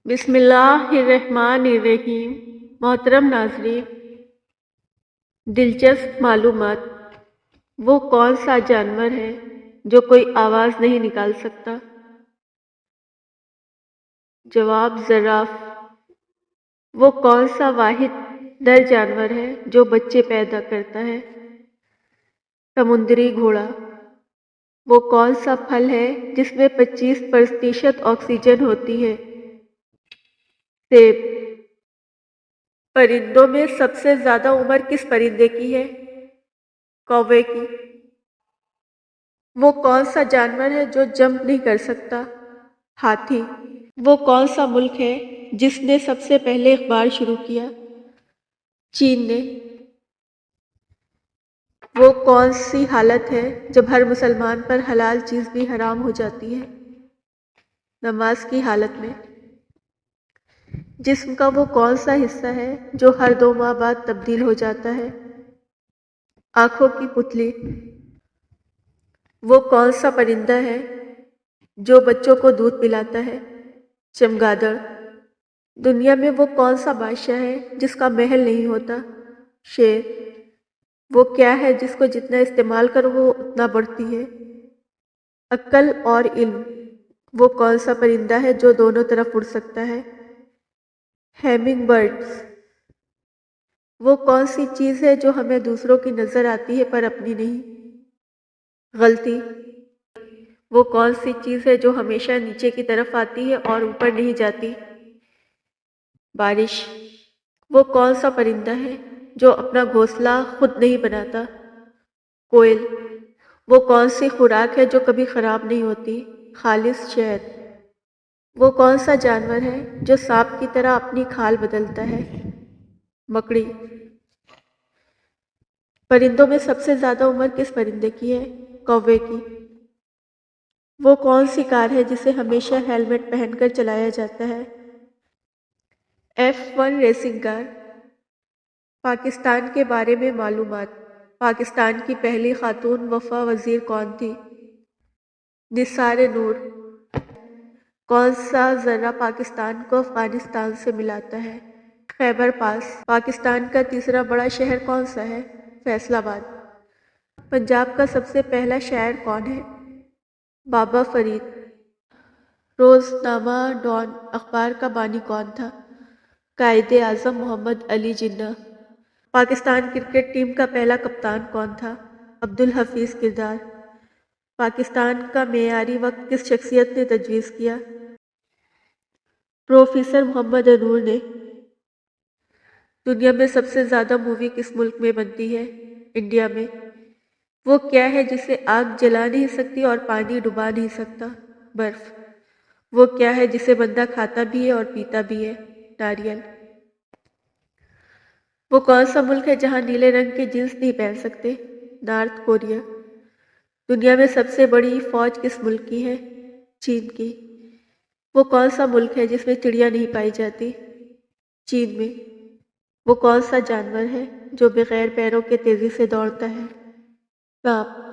بسم اللہ الرحمن الرحیم۔ محترم ناظرین، دلچسپ معلومات۔ وہ کون سا جانور ہے جو کوئی آواز نہیں نکال سکتا؟ جواب زراف۔ وہ کون سا واحد نر جانور ہے جو بچے پیدا کرتا ہے؟ سمندری گھوڑا۔ وہ کون سا پھل ہے جس میں 25% آکسیجن ہوتی ہے؟ سیب۔ پرندوں میں سب سے زیادہ عمر کس پرندے کی ہے؟ کوے کی۔ وہ کون سا جانور ہے جو جمپ نہیں کر سکتا؟ ہاتھی۔ وہ کون سا ملک ہے جس نے سب سے پہلے اخبار شروع کیا؟ چین نے۔ وہ کون سی حالت ہے جب ہر مسلمان پر حلال چیز بھی حرام ہو جاتی ہے؟ نماز کی حالت میں۔ جسم کا وہ کون سا حصہ ہے جو ہر 2 ماہ بعد تبدیل ہو جاتا ہے؟ آنکھوں کی پتلی۔ وہ کون سا پرندہ ہے جو بچوں کو دودھ پلاتا ہے؟ چمگادڑ۔ دنیا میں وہ کون سا بادشاہ ہے جس کا محل نہیں ہوتا؟ شیر۔ وہ کیا ہے جس کو جتنا استعمال کرو وہ اتنا بڑھتی ہے؟ عقل اور علم۔ وہ کون سا پرندہ ہے جو دونوں طرف اڑ سکتا ہے؟ Hummingbirds. وہ کون سی چیز ہے جو ہمیں دوسروں کی نظر آتی ہے پر اپنی نہیں؟ غلطی۔ وہ کون سی چیز ہے جو ہمیشہ نیچے کی طرف آتی ہے اور اوپر نہیں جاتی؟ بارش۔ وہ کون سا پرندہ ہے جو اپنا گھونسلہ خود نہیں بناتا؟ کوئل۔ وہ کون سی خوراک ہے جو کبھی خراب نہیں ہوتی؟ خالص شہد۔ وہ کون سا جانور ہے جو سانپ کی طرح اپنی کھال بدلتا ہے؟ مکڑی۔ پرندوں میں سب سے زیادہ عمر کس پرندے کی ہے؟ کوے کی۔ وہ کون سی کار ہے جسے ہمیشہ ہیلمٹ پہن کر چلایا جاتا ہے؟ F1 ریسنگ کار۔ پاکستان کے بارے میں معلومات۔ پاکستان کی پہلی خاتون وفا وزیر کون تھی؟ نثار نور۔ کون سا ذرہ پاکستان کو افغانستان سے ملاتا ہے؟ خیبر پاس۔ پاکستان کا تیسرا بڑا شہر کون سا ہے؟ فیصل آباد۔ پنجاب کا سب سے پہلا شاعر کون ہے؟ بابا فرید۔ روزنامہ ڈان اخبار کا بانی کون تھا؟ قائد اعظم محمد علی جناح۔ پاکستان کرکٹ ٹیم کا پہلا کپتان کون تھا؟ عبدالحفیظ کردار۔ پاکستان کا معیاری وقت کس شخصیت نے تجویز کیا؟ پروفیسر محمد انور نے۔ دنیا میں سب سے زیادہ مووی کس ملک میں بنتی ہے؟ انڈیا میں۔ وہ کیا ہے جسے آگ جلا نہیں سکتی اور پانی ڈبا نہیں سکتا؟ برف۔ وہ کیا ہے جسے بندہ کھاتا بھی ہے اور پیتا بھی ہے؟ ناریل۔ وہ کون سا ملک ہے جہاں نیلے رنگ کے جینس نہیں پہن سکتے؟ North Korea. دنیا میں سب سے بڑی فوج کس ملک کی ہے؟ چین کی۔ وہ کون سا ملک ہے جس میں چڑیا نہیں پائی جاتی؟ چین میں۔ وہ کون سا جانور ہے جو بغیر پیروں کے تیزی سے دوڑتا ہے؟ سانپ۔